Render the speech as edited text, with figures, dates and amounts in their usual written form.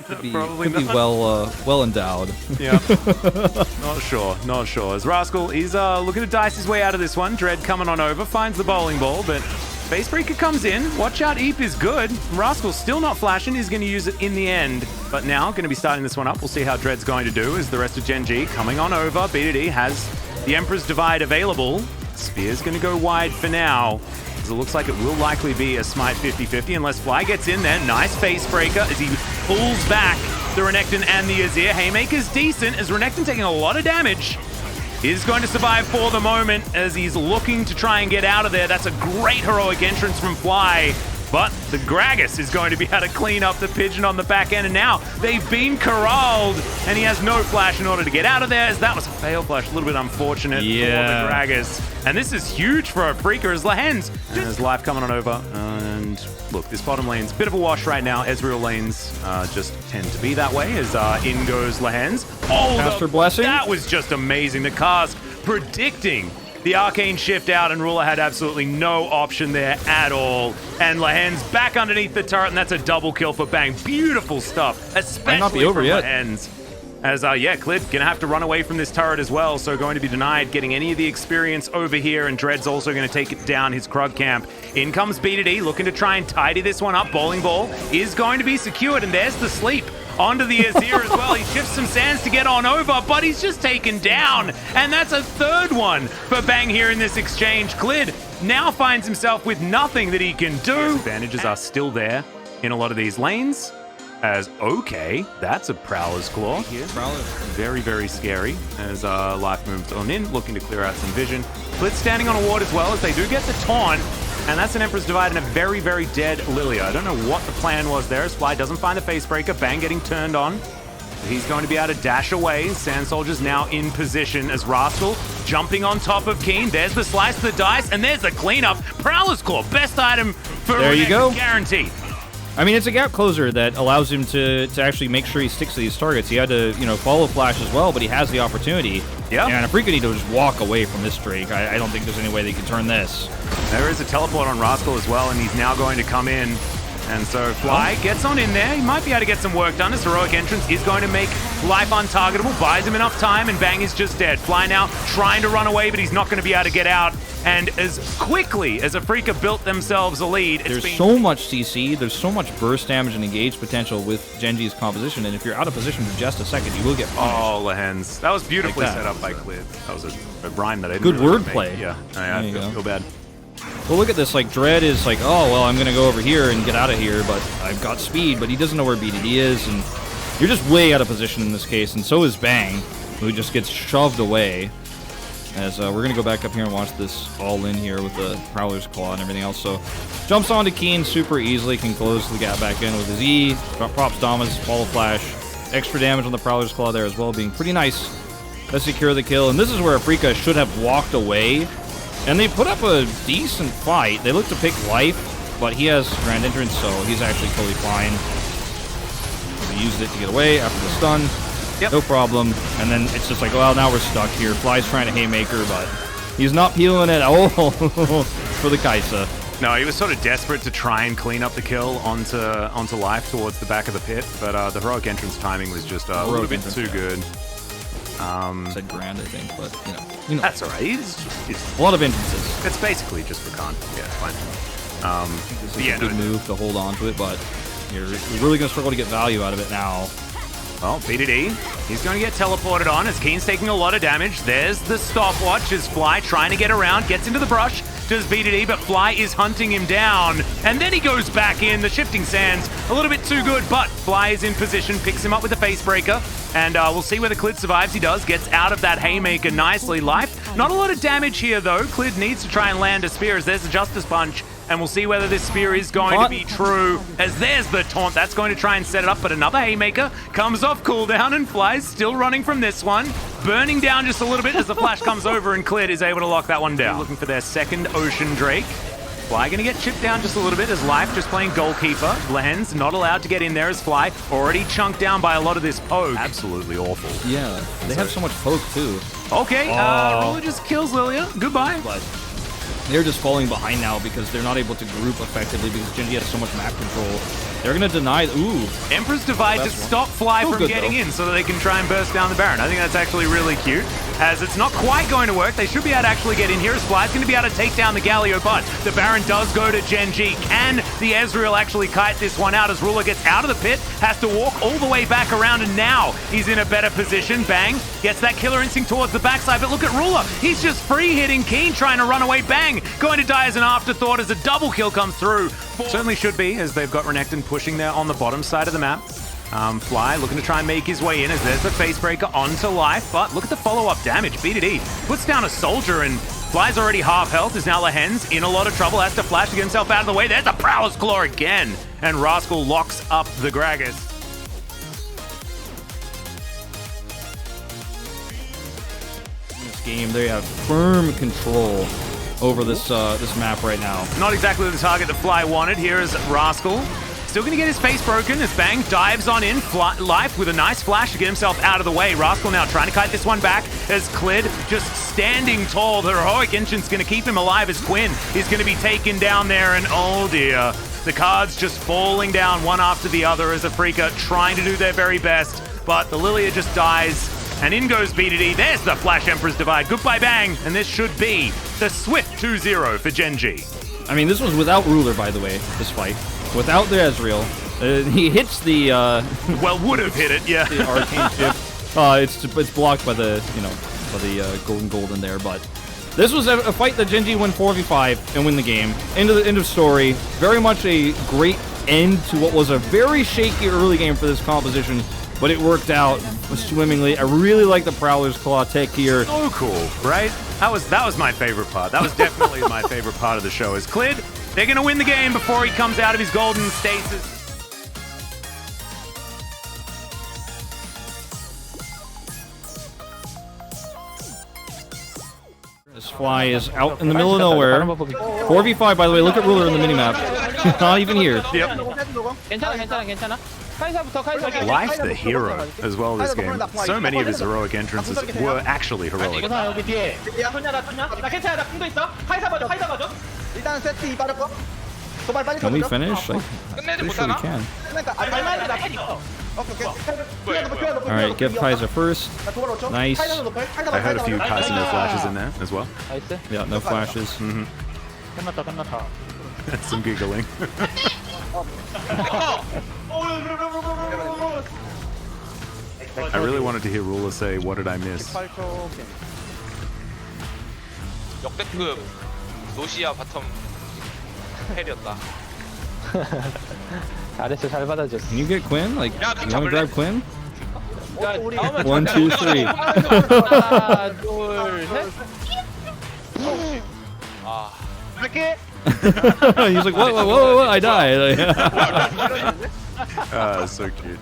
Could be not. well endowed. Yeah. Not sure. As Rascal, he's looking to dice his way out of this one. Dread coming on over, finds the bowling ball, but Facebreaker comes in. Watch out, Eep is good. Rascal's still not flashing. He's going to use it in the end. But now, going to be starting this one up. We'll see how Dread's going to do as the rest of Gen G coming on over. BDD has the Emperor's Divide available. Spear's going to go wide for now. It looks like it will likely be a Smite 50-50 unless Fly gets in there. Nice Facebreaker as he pulls back the Renekton and the Azir. Haymaker's decent as Renekton taking a lot of damage. Is going to survive for the moment as he's looking to try and get out of there. That's a great heroic entrance from Fly. But the Gragas is going to be able to clean up the Pigeon on the back end. And now they've been corralled. And he has no flash in order to get out of there. As that was a fail flash. A little bit unfortunate for the Gragas. And this is huge for a Freaker as Lahens. And his life coming on over. And look, this bottom lane's a bit of a wash right now. Ezreal lanes just tend to be that way as in goes Lahens. Oh, Master Blessing. That was just amazing. The cast predicting the arcane shift out, and Ruler had absolutely no option there at all. And Lahens back underneath the turret, and that's a double kill for Bang. Beautiful stuff, especially not be over from yet. Lahens. As, Clid gonna have to run away from this turret as well, so going to be denied getting any of the experience over here, and Dread's also gonna take it down his Krug camp. In comes BDD, looking to try and tidy this one up. Bowling ball is going to be secured, and there's the sleep onto the Azir as well. He shifts some sands to get on over, but he's just taken down. And that's a third one for Bang here in this exchange. Clid now finds himself with nothing that he can do. Advantages are still there in a lot of these lanes. As, okay, that's a Prowler's Claw. Prowler. Very, very scary as Life moves on in, looking to clear out some vision. Blitz standing on a ward as well as they do get the taunt. And that's an Emperor's Divide and a very, very dead Lilia. I don't know what the plan was there as Fly doesn't find the Facebreaker. Bang getting turned on. He's going to be able to dash away. Sand Soldier's now in position as Rascal jumping on top of Kiin. There's the slice of the dice, and there's the cleanup. Prowler's Claw, best item for there you go. Guaranteed. I mean, it's a gap closer that allows him to actually make sure he sticks to these targets. He had to, follow Flash as well, but he has the opportunity. Yeah. And if Freaker need to just walk away from this Drake, I don't think there's any way they can turn this. There is a teleport on Rascal as well, and he's now going to come in. And so Fly gets on in there. He might be able to get some work done. His heroic entrance is going to make Life untargetable, buys him enough time, and Bang is just dead. Fly now trying to run away, but he's not going to be able to get out. And as quickly as Afrika built themselves a lead, there's so much CC, there's so much burst damage and engage potential with Genji's composition, and if you're out of position for just a second, you will get punished. Oh, Lahens. That was beautifully set up by Clid. That was a rhyme that I didn't Good really wordplay. Yeah, I feel bad. Well, look at this. Like, Dread is like, oh, well, I'm going to go over here and get out of here, but I've got speed, but he doesn't know where BDD is, and you're just way out of position in this case, and so is Bang, who just gets shoved away. As we're going to go back up here and watch this all in here with the Prowler's Claw and everything else. So, jumps onto Kiin super easily, can close the gap back in with his E, props Damas, follow flash, extra damage on the Prowler's Claw there as well, being pretty nice. Let's secure the kill, and this is where Afrika should have walked away. And they put up a decent fight. They look to pick Life, but he has Grand Entrance, so he's actually totally fine. He used it to get away after the stun. Yep. No problem. And then it's just like, well, now we're stuck here. Fly's trying to Haymaker, but he's not peeling it at all for the Kaisa. No, he was sort of desperate to try and clean up the kill onto Life towards the back of the pit, but the heroic entrance timing was just a little bit too good. Said Grand, I think, but you know. That's all right. It's a lot of entrances. It's basically just for con. Yeah, it's fine. This is a good move to hold on to it, but you're really going to struggle to get value out of it now. Well, BDD, he's going to get teleported on as Kiin's taking a lot of damage. There's the stopwatch as Fly trying to get around, gets into the brush, does BDD, but Fly is hunting him down. And then he goes back in, the shifting sands, a little bit too good, but Fly is in position, picks him up with the Facebreaker, and we'll see whether Clid survives. He does, gets out of that Haymaker nicely. Life, not a lot of damage here though. Clid needs to try and land a spear as there's a Justice Punch. And we'll see whether this spear is going to be true, as there's the taunt. That's going to try and set it up, but another Haymaker comes off cooldown, and Fly's still running from this one. Burning down just a little bit as the flash comes over, and Clid is able to lock that one down. Looking for their second Ocean Drake. Fly going to get chipped down just a little bit as Life just playing goalkeeper. Lens not allowed to get in there as Fly already chunked down by a lot of this poke. Absolutely awful. Yeah, they have so much poke too. Okay, Ruler just kills Lilia. Goodbye. they're just falling behind now because they're not able to group effectively because Genji has so much map control. They're gonna deny. Ooh. Emperor's Divide to stop Fly from getting in so that they can try and burst down the Baron. I think that's actually really cute, as it's not quite going to work. They should be able to actually get in here, as Fly's going to be able to take down the Galio, but the Baron does go to Genji. Can the Ezreal actually kite this one out as Ruler gets out of the pit, has to walk all the way back around, and now he's in a better position. Bang gets that Killer Instinct towards the backside, but look at Ruler. He's just free hitting Kiin, trying to run away. Bang going to die as an afterthought as a double kill comes through. Certainly should be, as they've got Renekton pushing there on the bottom side of the map. Fly looking to try and make his way in as there's the Facebreaker onto life, but look at the follow-up damage. BDD puts down a soldier and Fly's already half health, is now Lehen's in a lot of trouble, has to flash to get himself out of the way. There's the Prowler's Claw again, and Rascal locks up the Gragas. In this game, they have firm control over this this map right now. Not exactly the target that Fly wanted. Here is Rascal. Still going to get his face broken as Bang dives on in. Life with a nice flash to get himself out of the way. Rascal now trying to kite this one back as Clid just standing tall. The heroic engine's going to keep him alive as Quinn is going to be taken down there. And oh dear, the cards just falling down one after the other as Afrika trying to do their very best. But the Lilia just dies. And in goes BDD. There's the Flash Emperor's Divide. Goodbye Bang. And this should be the swift 2-0 for Genji. I mean, this was without Ruler, by the way, this fight. Without the Ezreal. He hits the... well, would have hit it, yeah. The arcane chip. It's blocked by the, you know, by the golden in there, but... This was a fight that Genji win 4v5 and win the game. End of story. Very much a great end to what was a very shaky early game for this composition, but it worked out swimmingly. I really like the Prowler's Claw tech here. So cool, right? That was my favorite part. That was definitely my favorite part of the show. Is Clid, they're going to win the game before he comes out of his golden stasis. This Fly is out in the middle of nowhere. 4v5, by the way. Look at Ruler in the minimap. Not even here. Yep. Life the hero as well this game. So many of his heroic entrances were actually heroic. Can we finish? Pretty sure we can. Alright, give Kaiser first. Nice. I heard a few Kaiser no flashes in there as well. Yeah, no flashes. Some giggling. I really wanted to hear Ruler say, "What did I miss?" 역대급 노시아 바텀 헬이었다. 잘했어, 잘 받아줬어. Can you get Quinn? Like, 야, you want to grab Quinn? 다음에 1, 2, 3. 하나, 둘, 셋. 아, He's like, what? I died. So cute.